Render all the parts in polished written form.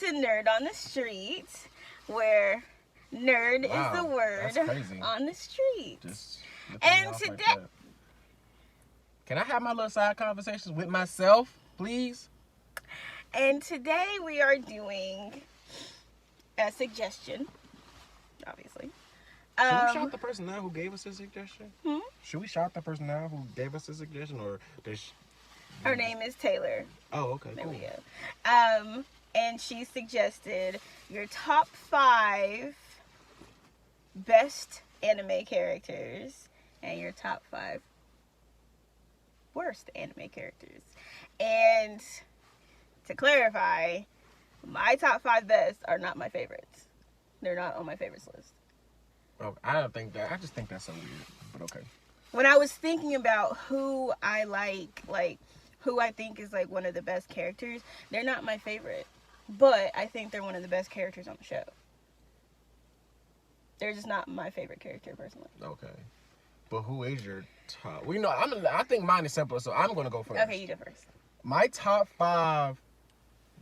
to Nerd on the Street, where nerd is the word on the street. And today... Like, can I have my little side conversations with myself, please? And today we are doing a suggestion, obviously. Should we shout the person out who gave us a suggestion? Hmm? Should we shout the person out who gave us a suggestion, or her name is Taylor. Oh, okay, there cool. we go. And she suggested your top 5 best anime characters and your top 5 worst anime characters. And to clarify, my top 5 best are not my favorites. They're not on my favorites list. Oh, I don't think that. I just think that's so weird, but okay. When I was thinking about who I like who I think is like one of the best characters, they're not my favorite, but I think they're one of the best characters on the show. They're just not my favorite character personally. Okay, but who is your top? Well, I think mine is simple, so I'm gonna go first. Okay, you go first. My top 5.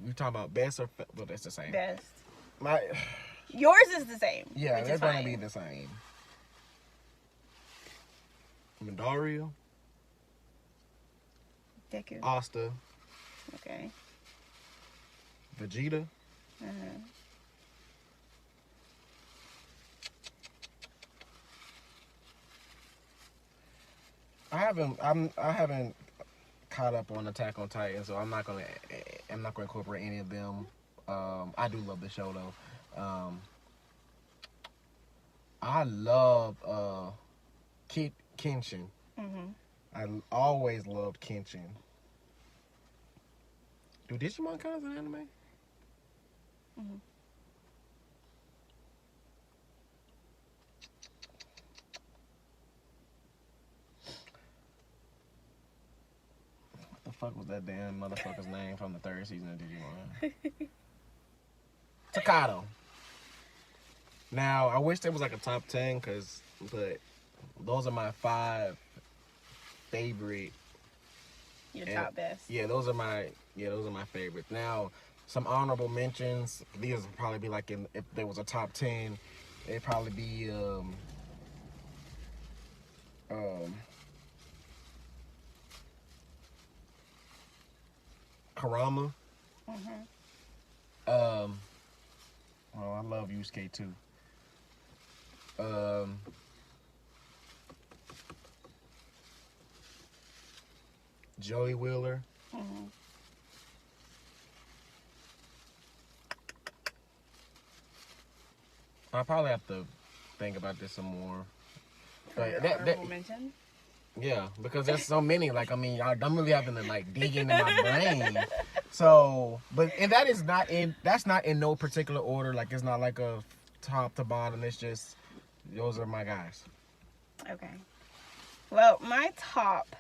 You talking about best or well? That's the same. Best. Yours is the same. Yeah, they're gonna be the same. Midoriya. Deku. Asta. Okay. Vegeta. I haven't caught up on Attack on Titan, so I'm not gonna incorporate any of them. I do love the show though. I love Kenshin. I always loved Kenshin. Do Digimon count as an anime? What the fuck was that damn motherfucker's name from the 3rd season of Digimon? Takato. Now, I wish there was like a top 10, but those are my 5 favorite. Your top best. Yeah, those are my favorites. Now, some honorable mentions. These would probably be like if there was a top 10, it'd probably be Kurama. Well, I love Yusuke too. Joey Wheeler. I probably have to think about this some more. But that mention? Yeah, because there's so many. Like, I mean, I'm really having to like dig into my brain. So, and that's not in no particular order. Like, it's not like a top to bottom. It's just those are my guys. Okay. Well, my top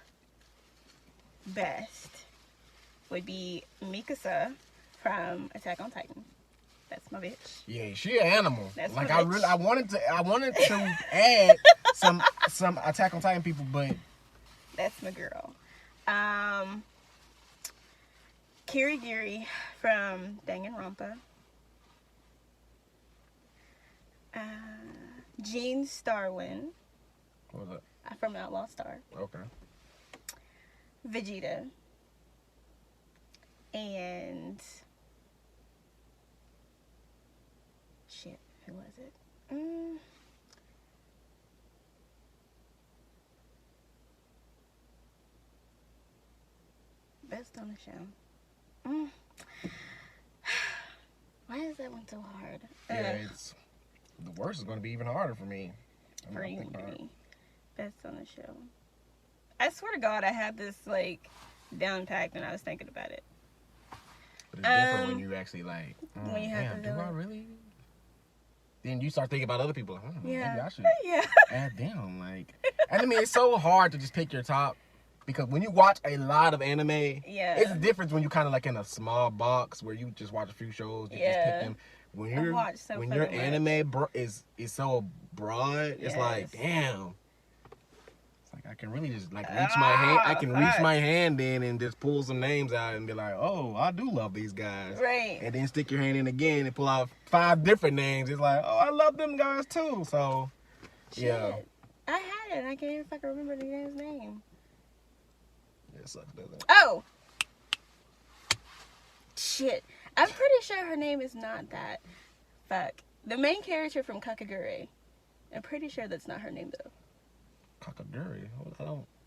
best would be Mikasa from Attack on Titan. That's my bitch. Yeah, she an animal. That's like my bitch. I wanted to add some Attack on Titan people, but that's my girl. Kirigiri from Danganronpa. Jean Starwin. What was that? From Outlaw Star. Okay. Vegeta. And shit, who was it? Best on the show. Why is that one so hard? Yeah, it's the worst is going to be even harder for me. For you, best on the show. I swear to God, I had this like down packed when I was thinking about it. But it's different when you actually like. When you have to do I really? Then you start thinking about other people. Maybe I should add them. Like, and I mean, it's so hard to just pick your top because when you watch a lot of anime, it's a difference when you kind of like in a small box where you just watch a few shows. You just pick them. When your anime is so broad, it's like damn. It's I can really just like reach my hand. I can reach my hand in and just pull some names out and be like, oh, I do love these guys. Right. And then stick your hand in again and pull out 5 different names. It's like, oh, I love them guys too. So, shit. Yeah. I had it. I can't even fucking remember the guy's name. Yeah, it sucks, doesn't it? Oh. Shit. I'm pretty sure her name is not that. Fuck. The main character from Kakaguri. I'm pretty sure that's not her name though. Kakaguri?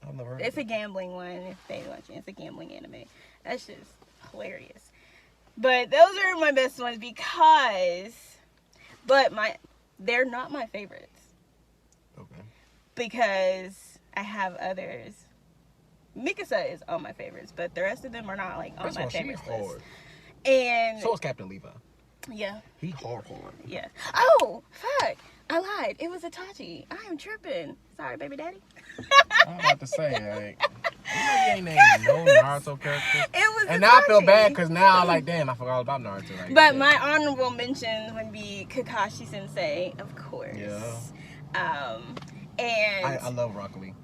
I've never heard It's a gambling one. If they watch it, it's a gambling anime. That's just hilarious. But those are my best ones they're not my favorites. Okay. Because I have others. Mikasa is on my favorites, but the rest of them are not like on my favorites list. And so is Captain Levi. Yeah. He hard. Yeah. Oh, fuck. I lied. It was Itachi. I am tripping. Sorry, baby daddy. I'm about to say, like, you ain't named no Naruto characters. It was and Itachi. Now I feel bad because now, like, damn, I forgot about Naruto. Like, but my honorable mention would be Kakashi Sensei, of course. Yeah. And I love Rock Lee.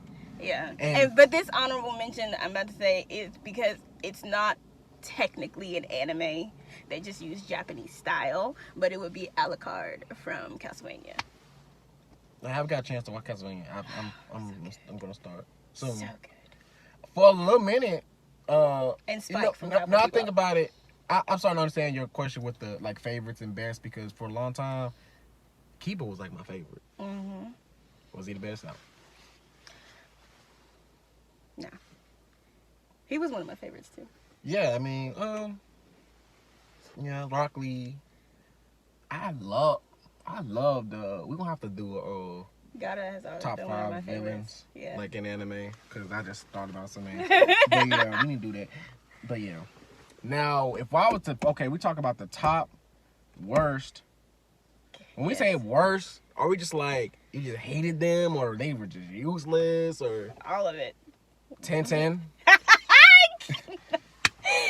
Yeah. But this honorable mention I'm about to say is because it's not technically an anime. They just use Japanese style, but it would be Alucard from Castlevania. I haven't got a chance to watch Castlevania. I'm gonna start soon. So good. For a little minute. And Spike from Cowboy Bebop. Now I think about it. I'm starting to understand your question with the like favorites and best because for a long time, Kiba was like my favorite. Mm-hmm. Was he the best out? Nah. He was one of my favorites too. Yeah, I mean, yeah, Rock Lee. I love the. We're gonna have to do Gaara has always top been one of my 5 favorites. villains, yeah, like in anime, because I just thought about some names. But yeah, we need to do that. But yeah, now if I was to, okay, we talk about the top worst. When we say worst, are we just like you just hated them, or they were just useless, or all of it? 10-10.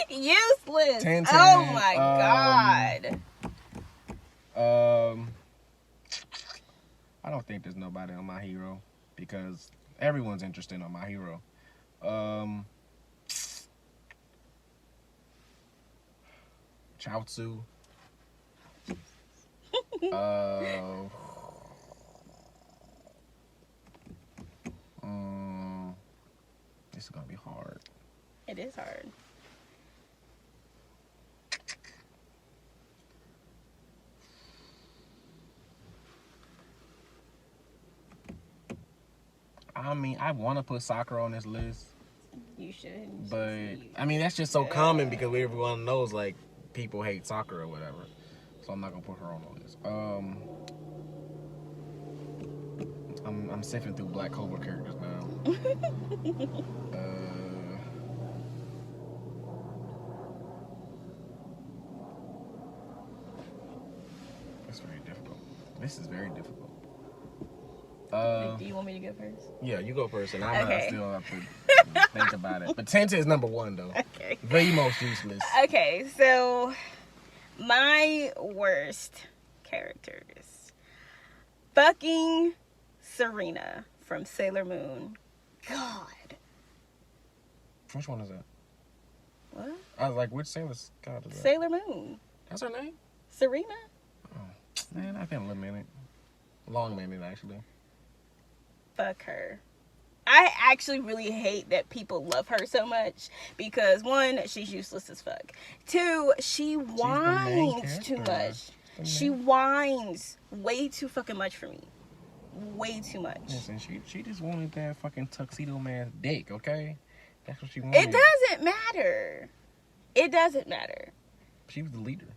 Useless. 10-10. Oh my god. I don't think there's nobody on My Hero because everyone's interested on My Hero. Chaozu. This is gonna be hard. It is hard. I mean, I want to put Sakura on this list. You should. But, I mean, that's just so common because everyone knows, like, people hate Sakura or whatever. So I'm not going to put her on the list. I'm sifting through Black Clover characters now. That's very difficult. This is very difficult. Do you want me to go first? Yeah, you go first, and I'm still have to think about it. But Tenta is number 1, though. Okay. The most useless. Okay, so my worst characters. Fucking Serena from Sailor Moon. God. Which one is that? What? I was like, which Sailor God is that? Sailor Moon. That's her name? Serena? Oh, man, I think a little minute. Long minute, actually. Fuck her. I actually really hate that people love her so much because 1, she's useless as fuck. 2, she whines too much. She whines way too fucking much for me. Way too much. Listen, she just wanted that fucking tuxedo man's dick, okay? That's what she wanted. It doesn't matter. It doesn't matter. She was the leader.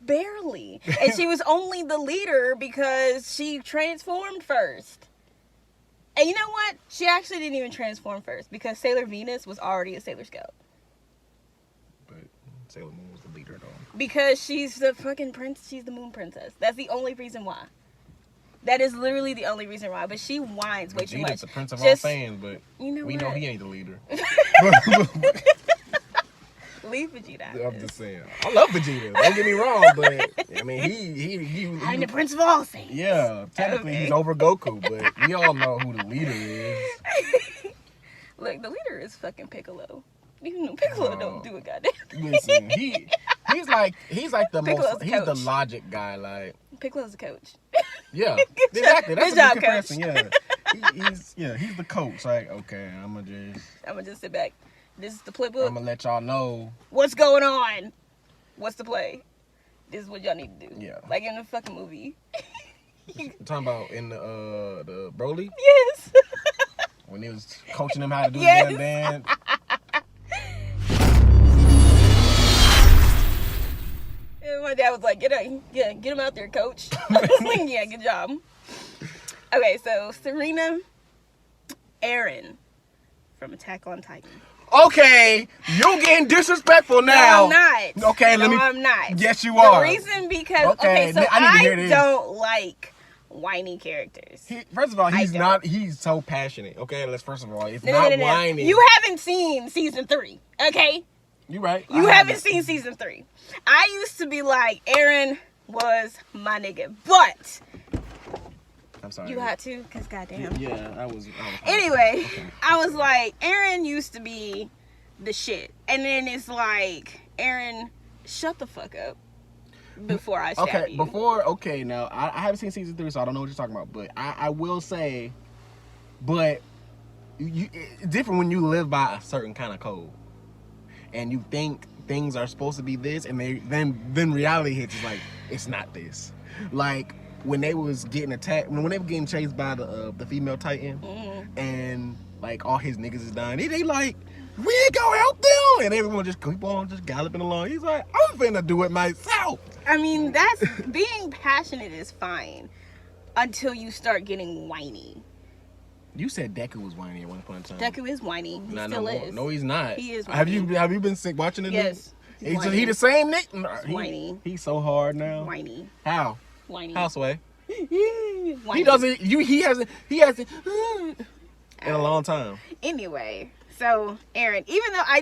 Barely. And she was only the leader because she transformed first. And you know what? She actually didn't even transform first because Sailor Venus was already a Sailor Scout. But Sailor Moon was the leader, though. Because she's the fucking prince. She's the moon princess. That's the only reason why. That is literally the only reason why. But she whines way too much. Vegeta's the prince of all Saiyans, but you know we know he ain't the leader. Leave Vegeta. I'm just saying. I love Vegeta. Don't get me wrong, but I mean, he I'm the Prince of all things. Yeah, technically he's over Goku, but we all know who the leader is. Look, the leader is fucking Piccolo. Even though Piccolo don't do a goddamn thing. Listen, he's like the Piccolo's most. He's the logic guy. Like Piccolo's a coach. Yeah, exactly. That's good a job, good comparison. Yeah, he's the coach. Like, okay, I'm gonna just sit back. This is the playbook. I'm gonna let y'all know what's going on. What's the play? This is what y'all need to do. Yeah, like in the fucking movie. I'm talking about in the Broly. Yes. When he was coaching him how to do the damn dance. And my dad was like, get him out there, coach. Yeah, good job. Okay, so Serena, Eren from Attack on Titan. Okay, you're getting disrespectful now. No, I'm not. Okay, I'm not. Yes, you are. The reason because I don't like whiny characters. First of all, he's so passionate. Okay, first of all, it's not whiny. You haven't seen season 3, okay? You right. You haven't seen season 3. I used to be like, Eren was my nigga, but I'm sorry. You had to, because goddamn. Yeah, I was anyway, okay. I was like, Eren used to be the shit. And then it's like, Eren, shut the fuck up before I stab you. Now, I haven't seen season 3, so I don't know what you're talking about. But I will say, but it's different when you live by a certain kind of code. And you think things are supposed to be this, and then reality hits. It's like, it's not this. Like, when they was getting attacked, when they were getting chased by the female Titan, and like all his niggas is dying, they like, we ain't gonna help them, and everyone just keep on just galloping along. He's like, I'm finna do it myself. I mean, that's being passionate is fine until you start getting whiny. You said Deku was whiny at one point in time. Deku is whiny. He still is. No, he's not. He is whiny. Have you been watching it? Yes. He the same Nick. Whiny. He's so hard now. Whiny. How? Whiny. How, Sway? Whiny. He doesn't. He hasn't in a long time. Anyway, so Eren, even though I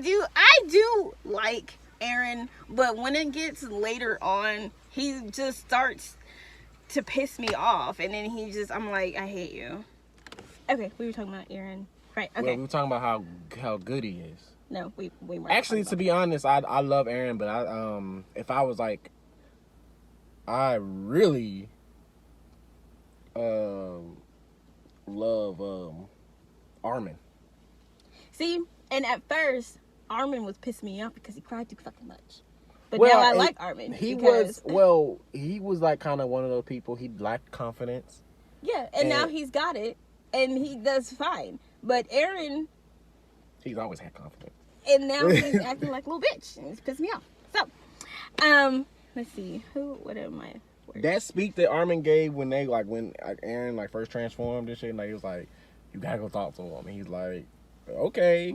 do like Eren, but when it gets later on, he just starts to piss me off, and then I'm like, I hate you. Okay, we were talking about Eren, right? Okay. Well, we were talking about how good he is. No, we weren't. Actually, to be honest, I love Eren, but if I was like, I really love Armin. See, and at first Armin was pissing me off because he cried too fucking much. But now I like Armin. He was like kind of one of those people. He lacked confidence. Yeah, and now he's got it, and he does fine. But Eren, he's always had confidence. And now he's acting like a little bitch, and it's pissing me off. So, let's see, what am I? That speak that Armin gave when Eren like first transformed and shit, and like, he was like, you gotta go talk to him. And he's like, okay.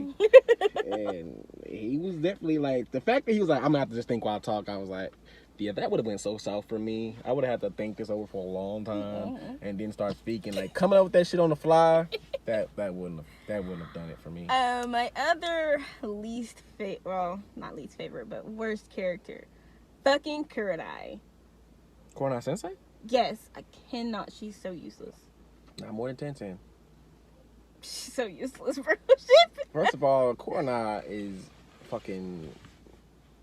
And he was definitely like, the fact that he was like, I'm gonna have to just think while I talk, I was like, yeah, that would have went so south for me. I would have had to think this over for a long time and then start speaking. Like, coming up with that shit on the fly, that wouldn't have done it for me. My other not least favorite, but worst character, fucking Kurenai. Kurenai Sensei? Yes, I cannot. She's so useless. Not more than 10-10. She's so useless, bro. First of all, Kurenai is fucking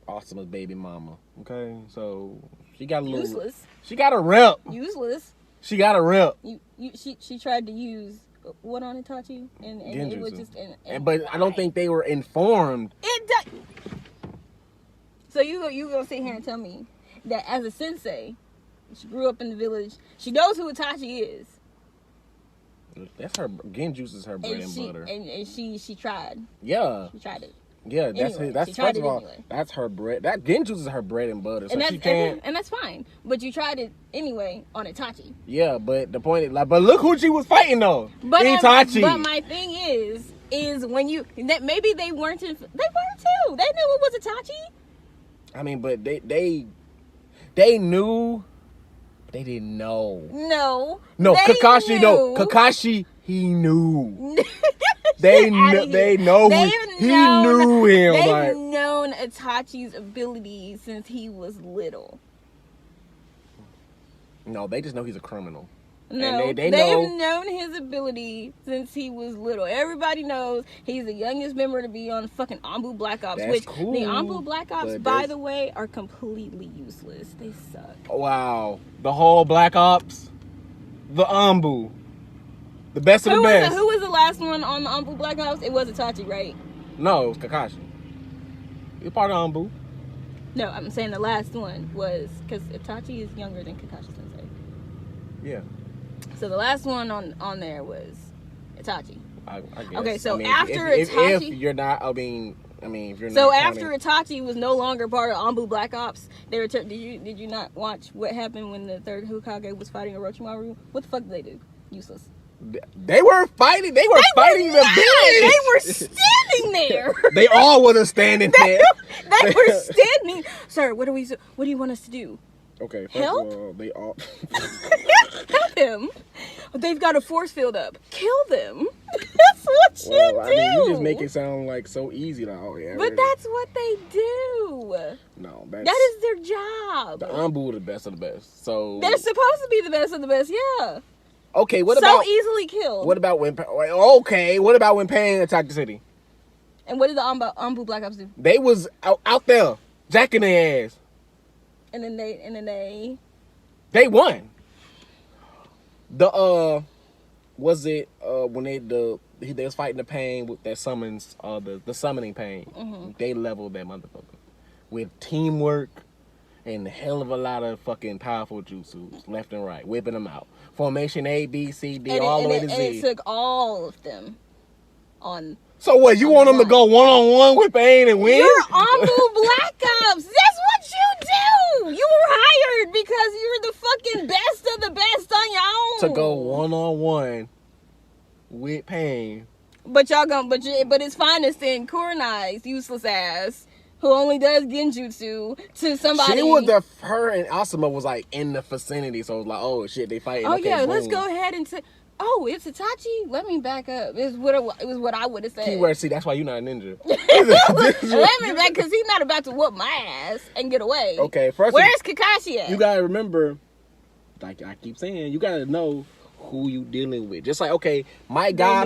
Asuma's baby mama. Okay, so she got a little useless. She got a rep. Useless. She got a rep. She tried to use what on Itachi, and it was just. But I don't think they were informed. So you gonna sit here and tell me that as a sensei, she grew up in the village, she knows who Itachi is. That's her. Genjutsu is her bread and butter. And she tried. Yeah. She tried it. Yeah, that's first of all, that's her bread. That Genjutsu is her bread and butter, so she can't. And that's fine, but you tried it anyway on Itachi. Yeah, but the point is, like, but look who she was fighting though. Itachi. But my thing is when that maybe they weren't too. They knew it was Itachi. I mean, but they knew. They didn't know. No. Kakashi. No, Kakashi. He knew. They know he knew him. They've known Itachi's ability since he was little. No, they just know he's a criminal. No, they've known his ability since he was little. Everybody knows he's the youngest member to be on fucking Anbu Black Ops. That's cool, the Anbu Black Ops, by the way, are completely useless. They suck. Wow. The whole Black Ops, the Anbu. The best of the best. Who was the last one on the Anbu Black Ops? It was Itachi, right? No, it was Kakashi. He's part of Anbu. No, I'm saying the last one was... Because Itachi is younger than Kakashi Sensei. Yeah. So the last one on there was Itachi. I guess. Okay, so after Itachi... If you're not... if you're not... So after Itachi was no longer part of Anbu Black Ops, they returned... Did you not watch what happened when the third Hokage was fighting Orochimaru? What the fuck did they do? Useless. They were fighting. They were fighting the bitch. They were standing there. They all were standing there. They were standing. Sir, what do you want us to do? Okay, first help? of all, they all help him. They've got a force field up. Kill them. That's what you do. You just make it sound like so easy. Like, oh yeah. But that's what they do. No, that is their job. The Anbu are the best of the best. So they're supposed to be the best of the best. Yeah. Okay, what about so easily killed? What about when Pain attacked the city? And what did the Anbu Black Ops do? They was out there jacking their ass. And then they won. Was it when they was fighting the Pain with their summons, the summoning Pain? Mm-hmm. They leveled that motherfucker with teamwork and a hell of a lot of fucking powerful jutsus left and right, whipping them out. Formation A, B, C, D, all the way to Z. And it took all of them on. So what? You want them to go 1-on-1 with Pain and win? You're Anbu Black Ops. That's what you do. You were hired because you're the fucking best of the best on your own. To go 1-on-1 with Pain. But it's fine to send Kurenai's useless ass, who only does genjutsu, to somebody. Her and Asuma was like in the vicinity, so it was like, oh shit, they fighting. Oh okay, yeah, boom. let's go ahead and say, oh, it's Itachi. Let me back up. It was what I would have said. Keyword, see, that's why you're not a ninja. Let me back, because he's not about to whoop my ass and get away. Okay, first, where's Kakashi at? You gotta remember, like I keep saying, you gotta know who you dealing with. Just like, okay, Mike God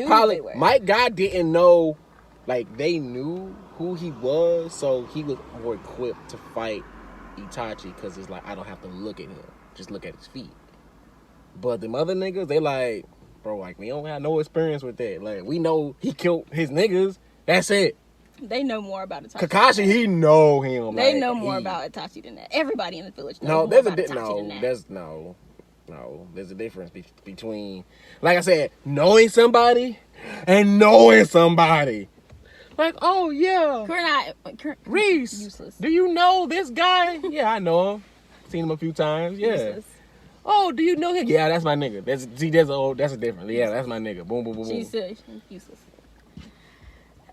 didn't know. Like, they knew who he was, so he was more equipped to fight Itachi, because it's like, I don't have to look at him. Just look at his feet. But them other niggas, they like, bro, like, we don't have no experience with that. Like, we know he killed his niggas. That's it. They know more about Itachi. Kakashi, he know him. They know more about Itachi than that. Everybody in the village knows more about Itachi than that. No, there's a difference between, like I said, knowing somebody and knowing somebody. Like, oh yeah, Reese, useless. Do you know this guy? Yeah, I know him. Seen him a few times. Yeah. Useless. Oh, do you know him? Yeah, that's my nigga. That's a different. Yeah, that's my nigga. Boom, boom, boom, boom. She's useless.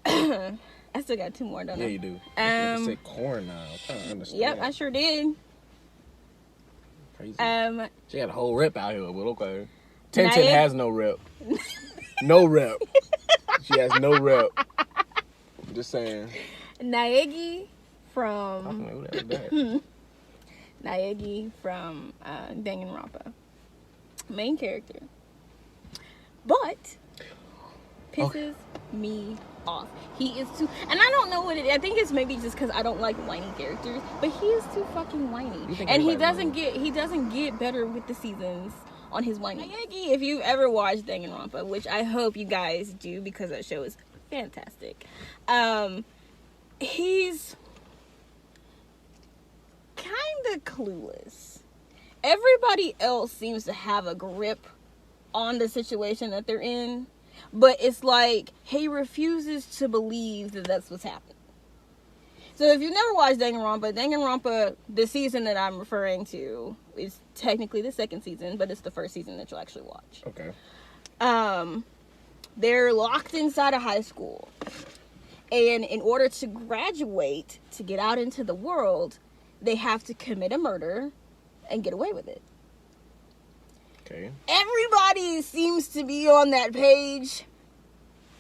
I still got two more, don't I? Yeah, you do. You said corn now. I'm trying to understand. Yep, I sure did. Crazy. She got a whole rep out here, but okay. Tenten has no rep. No rep. She has no rep. I'm just saying. Naegi from Danganronpa. Main character. But pisses me off. He is too, and I don't know what it is. I think it's maybe just because I don't like whiny characters, but he is too fucking whiny, and he doesn't get better with the seasons on his whiny. Naegi, if you've ever watched Danganronpa, which I hope you guys do because that show is fantastic, he's kind of clueless. Everybody else seems to have a grip on the situation that they're in, but it's like he refuses to believe that that's what's happening. So if you've never watched Danganronpa, the season that I'm referring to is technically the second season, but it's the first season that you'll actually watch. Okay. They're locked inside a high school, and in order to graduate, to get out into the world, they have to commit a murder and get away with it. Okay. Everybody seems to be on that page,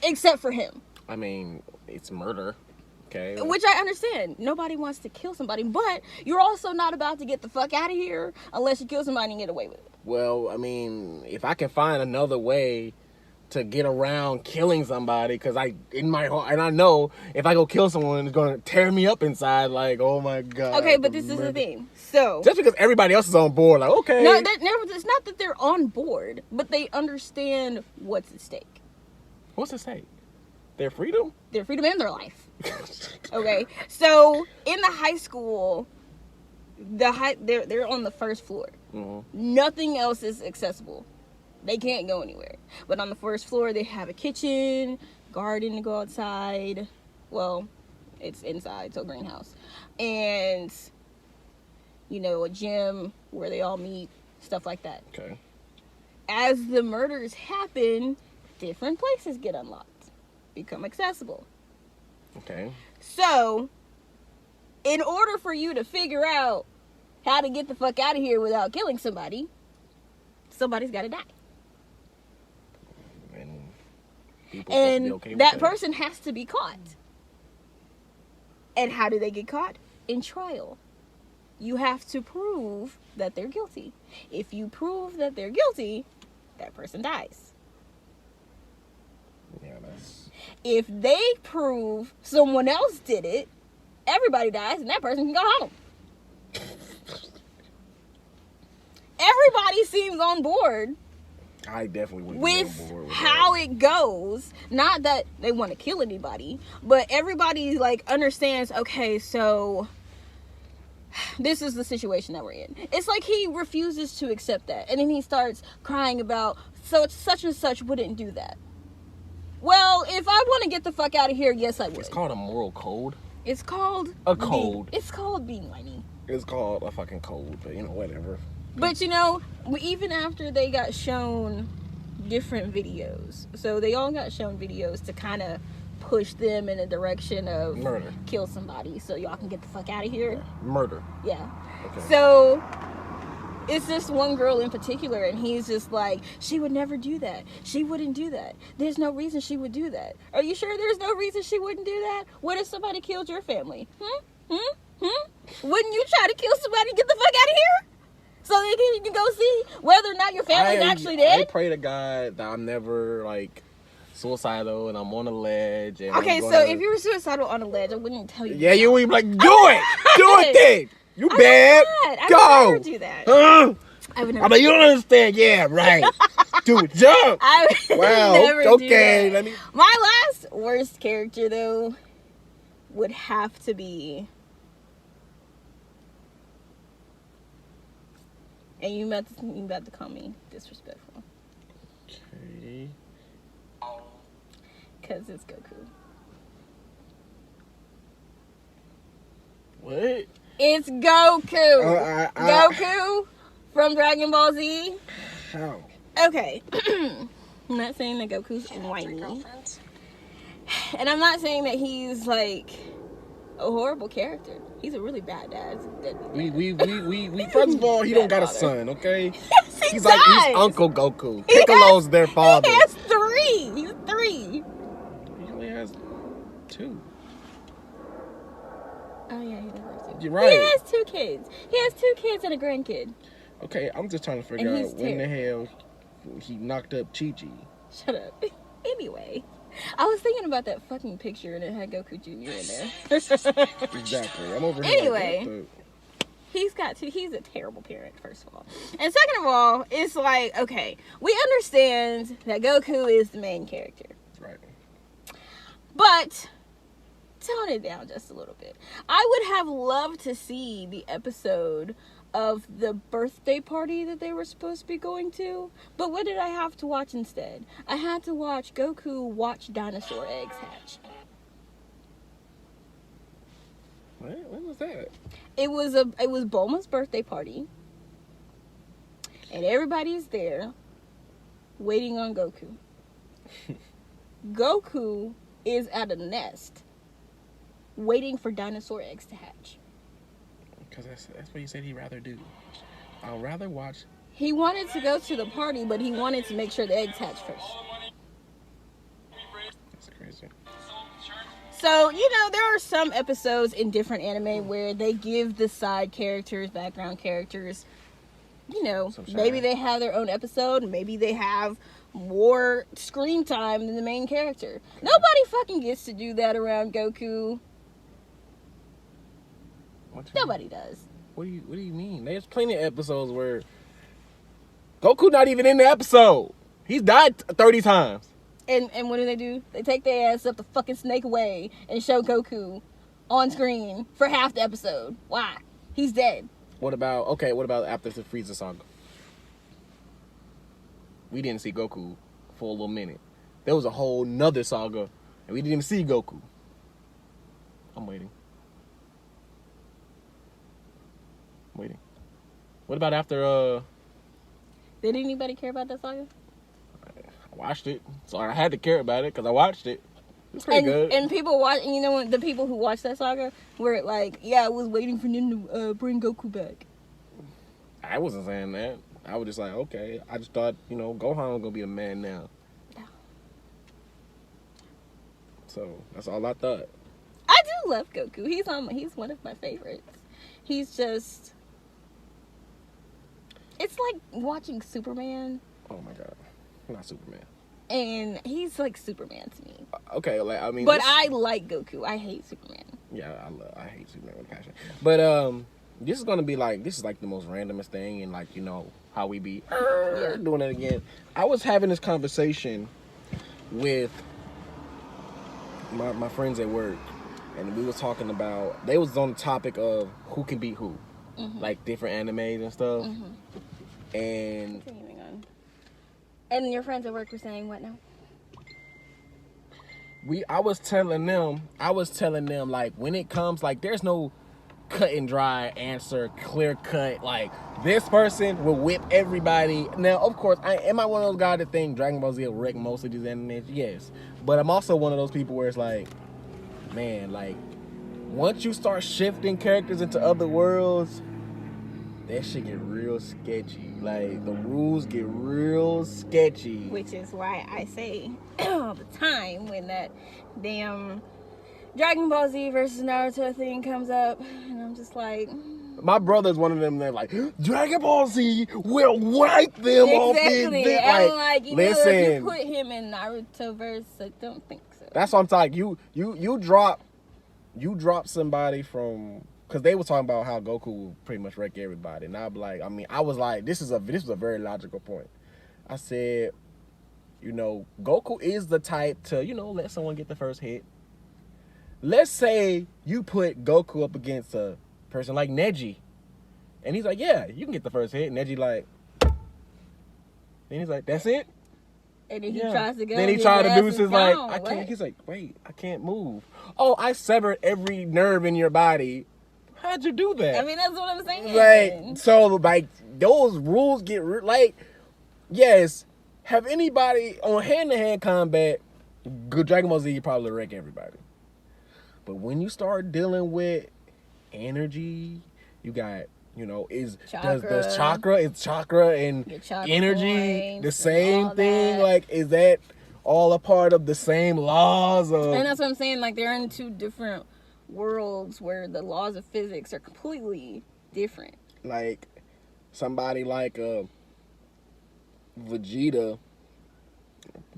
Except for him. I mean, it's murder. Okay. Which I understand. Nobody wants to kill somebody, but you're also not about to get the fuck out of here unless you kill somebody and get away with it. Well, I mean, if I can find another way to get around killing somebody, because in my heart, and I know if I go kill someone, it's going to tear me up inside, like, oh my God. Okay, but this is the thing. So just because everybody else is on board, like, okay. No, it's not that they're on board, but they understand what's at stake. What's at stake? Their freedom? Their freedom and their life. Okay, so in the high school, they're on the first floor. Mm-hmm. Nothing else is accessible. They can't go anywhere. But on the first floor, they have a kitchen, garden to go outside. Well, it's inside, so greenhouse. And, a gym where they all meet, stuff like that. Okay. As the murders happen, different places get unlocked, become accessible. Okay. So, in order for you to figure out how to get the fuck out of here without killing somebody's got to die. And that person has to be caught. And how do they get caught? In trial. You have to prove that they're guilty. If you prove that they're guilty, that person dies. Yeah, if they prove someone else did it, everybody dies and that person can go home. Everybody seems on board. I definitely wouldn't with be on board with how it goes. Not that they want to kill anybody, but everybody understands, okay, so this is the situation that we're in. It's like he refuses to accept that, and then he starts crying about, so such and such wouldn't do that. Well, if I want to get the fuck out of here, yes, I would. It's called a moral code. It's called a code. It's called being whiny. It's called a fucking code, but whatever. But even after they got shown different videos, so they all got shown videos to kind of push them in a direction of murder, kill somebody, so y'all can get the fuck out of here. Murder. Yeah. Okay. So it's this one girl in particular, and he's just like, she would never do that. She wouldn't do that. There's no reason she would do that. Are you sure there's no reason she wouldn't do that? What if somebody killed your family? Wouldn't you try to kill somebody and get the fuck out of here? So you can go see whether or not your family's actually dead? I pray to God that I'm never, suicidal and I'm on a ledge. And okay, so if you were suicidal on a ledge, I wouldn't tell you. Yeah, you would be like, do it! Do it then! You bad! I Go! would never do that. I would never you don't understand. Yeah, right. Dude, jump! I would never okay, do that. My last worst character, though, would have to be... And you about to call me disrespectful. Okay. Because it's Goku. What? It's Goku. Goku from Dragon Ball Z. How? Okay. I'm not saying that Goku's whiny. And I'm not saying that he's a horrible character. He's a really bad dad. We first of all, he don't got a son, okay? Yes, he's Uncle Goku. Piccolo's their father. He has 3. He's 3. He only has 2. Oh yeah, he does have 2. You're right. He has 2 kids. He has 2 kids and a grandkid. Okay, I'm just trying to figure out when the hell he knocked up Chi-Chi. Shut up. Anyway. I was thinking about that fucking picture and it had Goku Jr. in there. Exactly. I'm over here. Anyway, he's a terrible parent, first of all. And second of all, it's okay, we understand that Goku is the main character. Right. But tone it down just a little bit. I would have loved to see the episode of the birthday party that they were supposed to be going to. But what did I have to watch instead? I had to watch Goku watch dinosaur eggs hatch. What? When was that? It was Bulma's birthday party. And everybody's there waiting on Goku. Goku is at a nest waiting for dinosaur eggs to hatch. Because that's what he said he'd rather do. I'll rather watch. He wanted to go to the party, but he wanted to make sure the eggs hatch first. So, there are some episodes in different anime where they give the side characters, background characters, maybe they have their own episode, maybe they have more screen time than the main character. Nobody fucking gets to do that around Goku. Nobody does. What do you mean? There's plenty of episodes where Goku not even in the episode. He's died 30 times. And what do? They take their ass up the fucking snake away and show Goku on screen for half the episode. Why? He's dead. What about after the Frieza saga? We didn't see Goku for a little minute. There was a whole nother saga, and we didn't even see Goku. I'm waiting. What about after, Did anybody care about that saga? I watched it, so I had to care about it, because I watched it. It's pretty good. And people watch, the people who watched that saga were like, yeah, I was waiting for them to bring Goku back. I wasn't saying that. I was just like, okay. I just thought, Gohan was going to be the man now. Yeah. So, that's all I thought. I do love Goku. He's one of my favorites. He's just... It's like watching Superman. Oh my God. Not Superman. And he's like Superman to me. Okay, But I like Goku. I hate Superman. Yeah, I hate Superman with passion. But this is gonna be like the most randomest thing, and how we be doing it again. I was having this conversation with my friends at work, and we was talking about, they was on the topic of who can beat who, like different animes and stuff. And continuing on. And your friends at work were saying what now? I was telling them like, when it comes, like, there's no cut and dry answer, clear cut, like this person will whip everybody. Now, of course, am I one of those guys that think Dragon Ball Z will wreck most of these animes? Yes. But I'm also one of those people where it's like, man, like, once you start shifting characters into other worlds, that shit get real sketchy. Like, the rules get real sketchy. Which is why I say all the time when that damn Dragon Ball Z versus Naruto thing comes up, and I'm just like... My brother's one of them that like, Dragon Ball Z will wipe them off his dick. I'm like, listen, if you put him in Naruto verse, I don't think so. That's what I'm talking. You drop somebody from... Because they was talking about how Goku will pretty much wreck everybody. And I was like, this was a very logical point. I said, Goku is the type to, let someone get the first hit. Let's say you put Goku up against a person like Neji. And he's like, yeah, you can get the first hit. And Neji like... Then he's like, that's it? And then he tries to go. Then he tried to do his like, I can't. He's like, wait, I can't move. Oh, I severed every nerve in your body. How'd you do that? I mean, that's what I'm saying. Like, so, like, those rules get, like, yes, have anybody on hand-to-hand combat, Dragon Ball Z, you probably wreck everybody. But when you start dealing with energy, you got, does chakra and chakra energy the same thing? That. Like, is that all a part of the same laws? And that's what I'm saying. Like, they're in two different worlds where the laws of physics are completely different. Like, somebody like Vegeta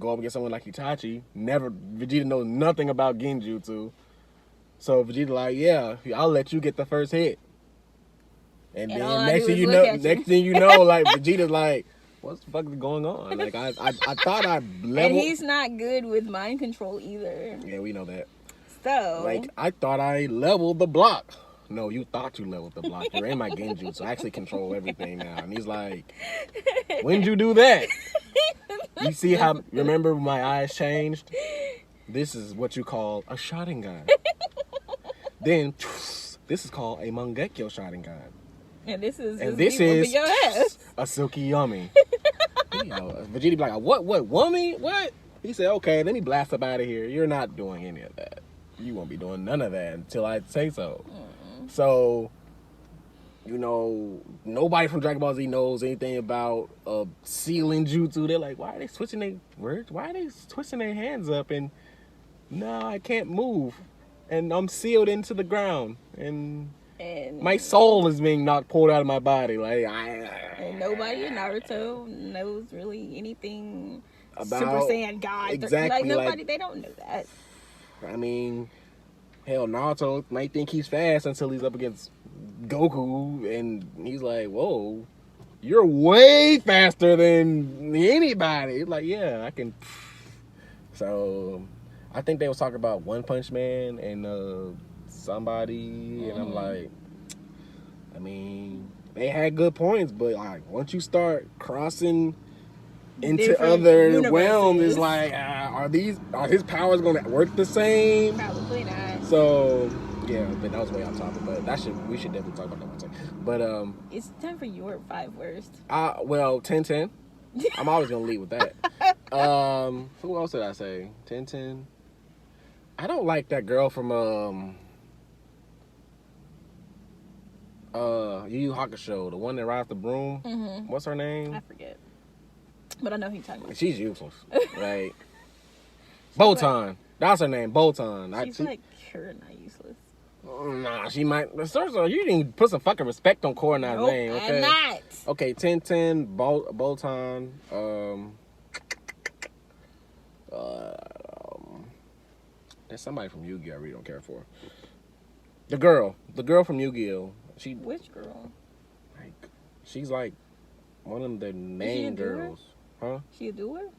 go up against someone like Itachi. Vegeta knows nothing about Genjutsu. So Vegeta like, yeah, I'll let you get the first hit. And then next thing you know, like, Vegeta's like, what the fuck is going on? Like, I thought I leveled. And he's not good with mind control either. Yeah, we know that. So, like, I thought I leveled the block. No, you thought you leveled the block. You're in my Genjutsu, so I actually control everything now. And he's like, when did you do that? You see how, remember my eyes changed? This is what you call a Sharingan. Then, this is called a Mangekyo Sharingan. And this is your ass. A Silky Yummy. Vegeta be like, what, Wummy? What? He said, okay, let me blast up out of here. You're not doing any of that. You won't be doing none of that until I say so. So, nobody from Dragon Ball Z knows anything about sealing jutsu. They're like, why are they switching their words? Why are they twisting their hands up? And no, I can't move. and I'm sealed into the ground, and my soul is being pulled out of my body. Like and nobody in Naruto knows really anything about Super Saiyan God. Exactly, nobody. They don't know that. I mean, hell, Naruto might think he's fast until he's up against Goku, and he's like, "Whoa, you're way faster than anybody." Like, yeah, I can. So, I think they was talking about One Punch Man and somebody, and I'm like, I mean, they had good points, but like once you start crossing into different other realms, it's like, are his powers gonna work the same? Probably not. So yeah, but that was way off topic. But we should definitely talk about that one time. But it's time for your 5 worst. Well, 10-10. I'm always gonna lead with that. Who else did I say? 10-10. I don't like that girl from Yu Yu Hakusho, the one that rides the broom. Mm-hmm. What's her name? I forget. But I know who you're talking about. She's useless. Right. Botan. That's her name, Botan. She's like not useless. Nah, she might. You didn't put some fucking respect on Kurenai's name, okay? I'm not. Okay, 10-10, Botan. There's somebody from Yu-Gi-Oh! I really don't care for. The girl from Yu-Gi-Oh! Which girl? Like, she's like one of the main girls. Huh? She a dueler?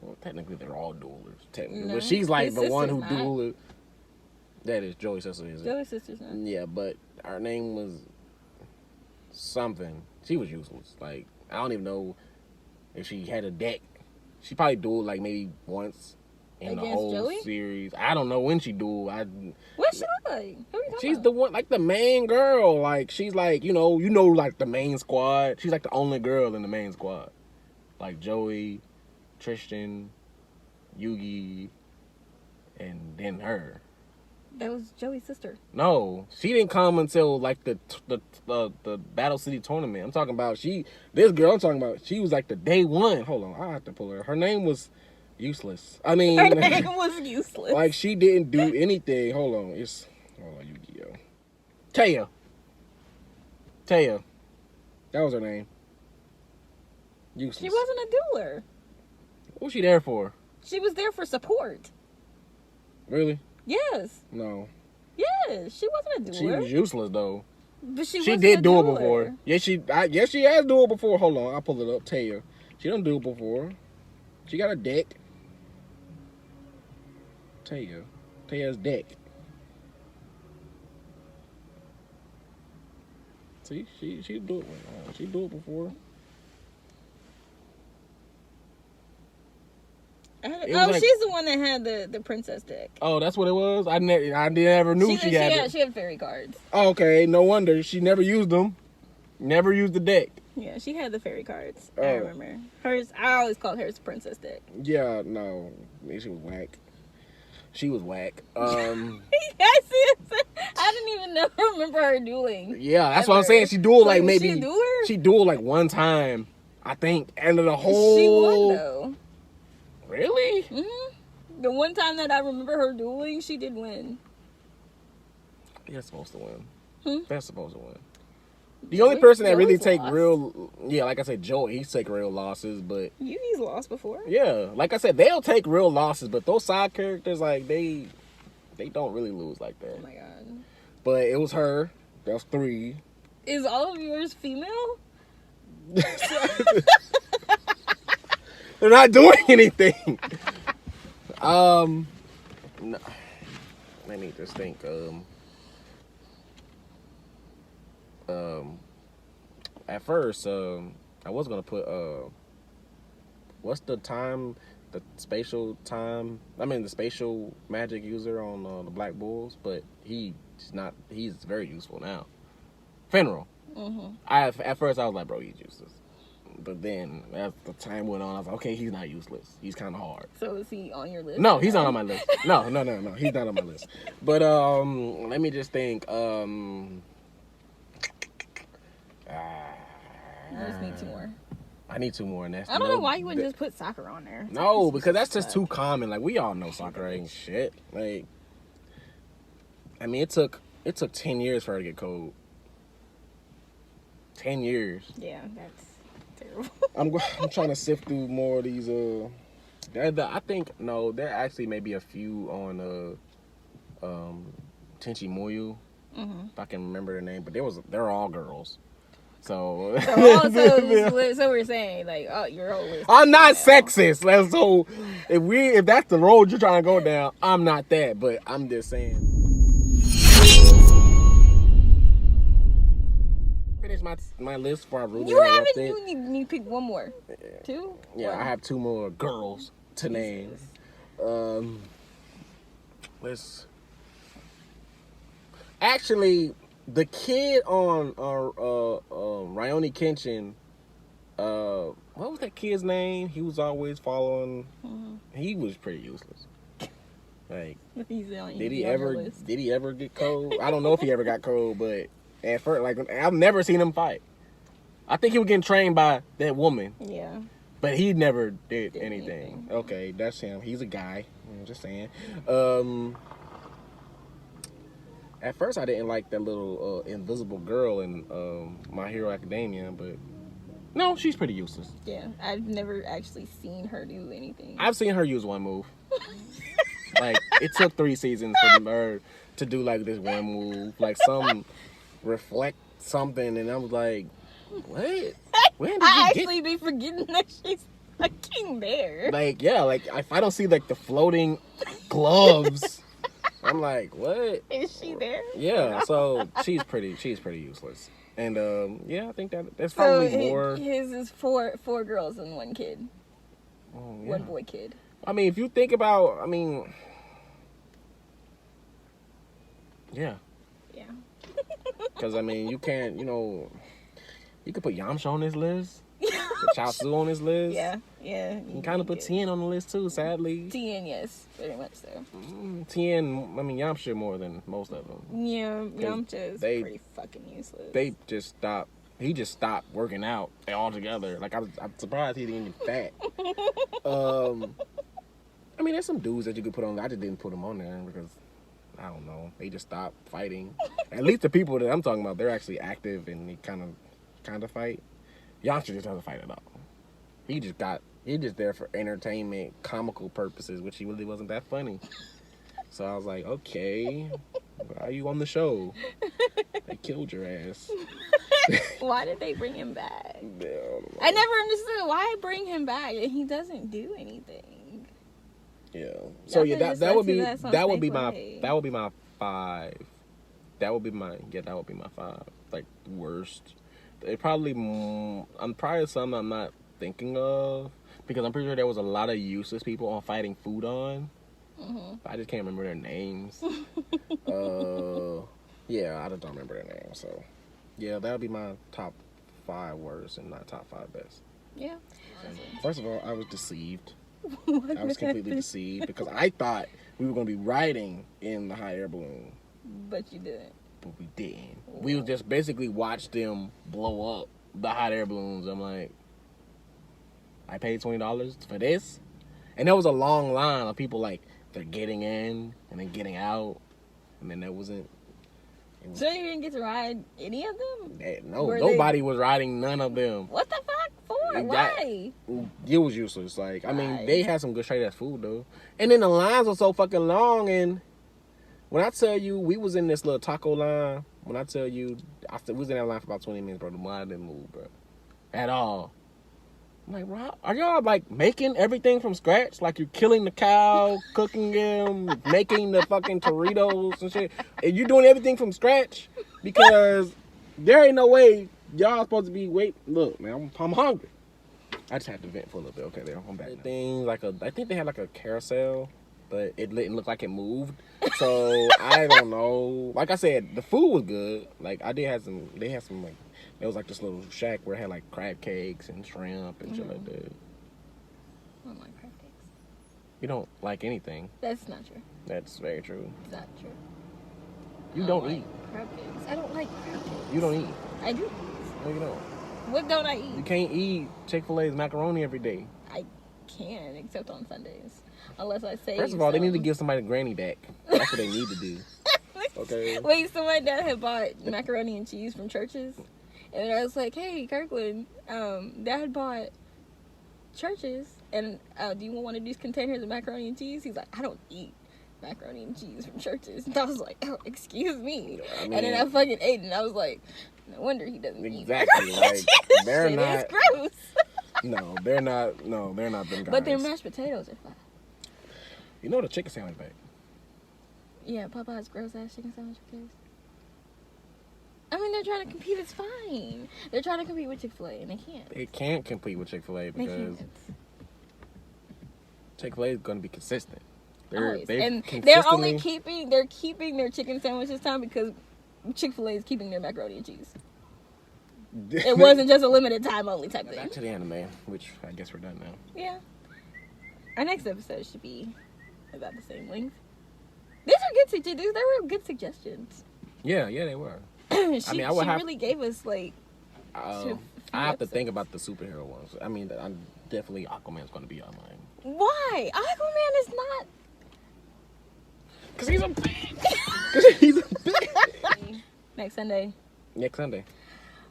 Well, technically they're all duelers. No, but she's like the one who dueled. That is Joey's sister. Joey's sister's not. Yeah, but her name was something. She was useless. Like, I don't even know if she had a deck. She probably dueled like maybe once in the whole Joey? Series. I don't know when she dueled. What's she look like? She's the one, like the main girl. Like, she's like, you know, like the main squad. She's like the only girl in the main squad. Like Joey, Tristan, Yugi, and then her. That was Joey's sister. No, she didn't come until like the Battle City tournament. I'm talking about this girl I'm talking about, she was like the day one. Hold on, I have to pull her. Her name was useless. I mean, her name was useless. Like, she didn't do anything. Hold on, Yu-Gi-Oh. Taya. That was her name. Useless. She wasn't a dueler. What was she there for? She was there for support. Really? Yes. No. Yes, she wasn't a dueler. She was useless though. But she did do it before. Yes, she has do it before. Hold on, I'll pull it up. Taya. She done do it before. She got a deck. Taya's deck. See, she do it. She do it before. She's the one that had the princess deck. Oh, that's what it was? I never knew she had it. She had fairy cards. Oh, okay, no wonder. She never used them. Never used the deck. Yeah, she had the fairy cards. I remember. Hers, I always called hers princess deck. Yeah, no. She was whack. Yes, I didn't even remember her dueling. Yeah, that's what I'm saying. She dueled like maybe... She dueled like one time, I think. And the whole... She won, though. Really? Mm-hmm. The one time that I remember her dueling, she did win. They're supposed to win. They're supposed to win. The only person that really take real... Yeah, like I said, Joey, he's take real losses, but... Yugi's lost before. Yeah, like I said, they'll take real losses, but those side characters, like, they don't really lose like that. Oh, my God. But it was her. That's 3. Is all of yours female? They're not doing anything. No. Let me just think. At first, I was gonna put what's the spatial magic user on the Black Bulls, but he's very useful now. Finral. Mm-hmm. At first I was like, bro, he's useless. But then, as the time went on, I was like, okay, he's not useless. He's kind of hard. So is he on your list? No, he's not on my list. No. He's not on my list. But let me just think. I just need 2 more. I need 2 more. And I don't know why you wouldn't just put Sakura on there. No, because that's just too common. Like, we all know Sakura ain't shit. Like, I mean, it took 10 years for her to get cold. 10 years. Yeah, that's terrible. I'm trying to sift through more of these. I think no, there actually may be a few on Tenchi Muyo, if I can remember their name, but they're all girls. So we're saying like, oh, you're always. I'm not sexist. So if that's the road you're trying to go down, I'm not that. But I'm just saying. Finish my list for You haven't. You need to pick one more. Yeah. Two. Yeah, I have two more girls to name. Let's. Actually, the kid on Rurouni Kenshin, what was that kid's name? He was always following. He was pretty useless. Like, did he ever get cold? I don't know if he ever got cold, but at first, like, I've never seen him fight. I think he was getting trained by that woman. Yeah. But he never did anything. Okay, that's him. He's a guy. I'm just saying. At first, I didn't like that little invisible girl in My Hero Academia, but no, she's pretty useless. Yeah, I've never actually seen her do anything. I've seen her use one move. Like, it took 3 seasons for her to do like this one move, like some reflect something, and I was like, what? When did I actually be forgetting that she's a king bear. Like, yeah, like if I don't see like the floating gloves. I'm like, what? Is she there? Yeah, so she's pretty useless. And yeah, I think that's probably more. His is four girls and one kid. Oh, yeah. One boy kid. I mean, if you think about, yeah. Yeah. Because I mean, you can't, you could put Yamcha on this list. Put Chaozu on this list. Yeah. You can kind of put Tien on the list too, sadly. Tien, yes, very much so. Tien, Yamcha more than most of them. Yeah, Yamcha is pretty fucking useless. He just stopped working out altogether. Like, I'm surprised he didn't get fat. I mean, there's some dudes that you could put on. I just didn't put them on there because, I don't know, they just stopped fighting. At least the people that I'm talking about, they're actually active and they kind of fight. Yamcha just doesn't fight at all. He's just there for entertainment, comical purposes, which he really wasn't that funny. So I was like, okay, why are you on the show? They killed your ass. Why did they bring him back? I never understood why bring him back and he doesn't do anything. Yeah. So yeah, that would be my 5. That would be my 5. Like, worst. It probably I'm probably some I'm not thinking of because I'm pretty sure there was a lot of useless people on Fighting Foodon. I just can't remember their names. Yeah, I just don't remember their names. So yeah, that would be my top 5 worst and not top 5 best. Yeah. First of all, I was deceived. I was completely deceived because I thought we were going to be riding in the hot air balloon. But you didn't. But we didn't. We just basically watched them blow up the hot air balloons. I'm like, I paid $20 for this? And there was a long line of people like, they're getting in and then getting out. And then that wasn't. So you didn't get to ride any of them? No, nobody was riding none of them. What the fuck? For? Why? It was useless. Like, I mean, they had some good straight ass food though. And then the lines were so fucking long, and when I tell you we was in this little taco line, when I tell you we was in that line for about 20 minutes, bro, the line didn't move, bro. At all. I'm like, bro, are y'all like making everything from scratch? Like, you're killing the cow, cooking them, making the fucking Doritos and shit. And you doing everything from scratch? Because there ain't no way y'all supposed to be look, man, I'm hungry. I just had to vent for a little bit. Okay, there, I'm back. I think they had like a carousel, but it didn't look like it moved. So I don't know. Like I said, the food was good. Like, they had some like, it was like this little shack where it had like crab cakes and shrimp and shit like that. I don't like crab cakes. You don't like anything. That's not true. That's very true. It's not true. You don't eat crab cakes. I don't like crab cakes. You don't eat. I do. No, you don't. What don't I eat? You can't eat Chick-fil-A's macaroni every day. I can, except on Sundays. Unless I say. First of all, they need to give somebody a granny back. That's what they need to do. Okay. Wait, so my dad had bought macaroni and cheese from Church's, and I was like, "Hey, Kirkland, Dad bought Church's, and do you want one of these containers of macaroni and cheese?" He's like, "I don't eat macaroni and cheese from Church's." And I was like, "Oh, excuse me." I mean, and then I fucking ate it, and I was like, "No wonder he doesn't eat macaroni and cheese. They're not. It's gross." No, they're not. No, they're not them guys. But their mashed potatoes are fine. You know the chicken sandwich bag? Yeah, Popeye's gross ass chicken sandwich case. I mean, they're trying to compete. It's fine. They're trying to compete with Chick-fil-A, and they can't. It can't compete with Chick-fil-A because Chick-fil-A is going to be consistent. They're keeping their chicken sandwich this time because Chick-fil-A is keeping their macaroni and cheese. It wasn't just a limited time only type thing. Back to the anime, which I guess we're done now. Yeah. Our next episode should be about the same length. These are good suggestions. They were good suggestions. Yeah, they were. she really gave us like. I have to think about the superhero ones. I mean, I'm definitely Aquaman's going to be on mine. Why? Aquaman is not. Because he's a bitch. Next Sunday.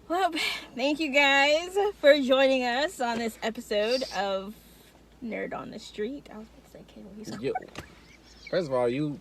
Well, thank you guys for joining us on this episode of Nerd on the Street. I was about to say Kayla. First of all, you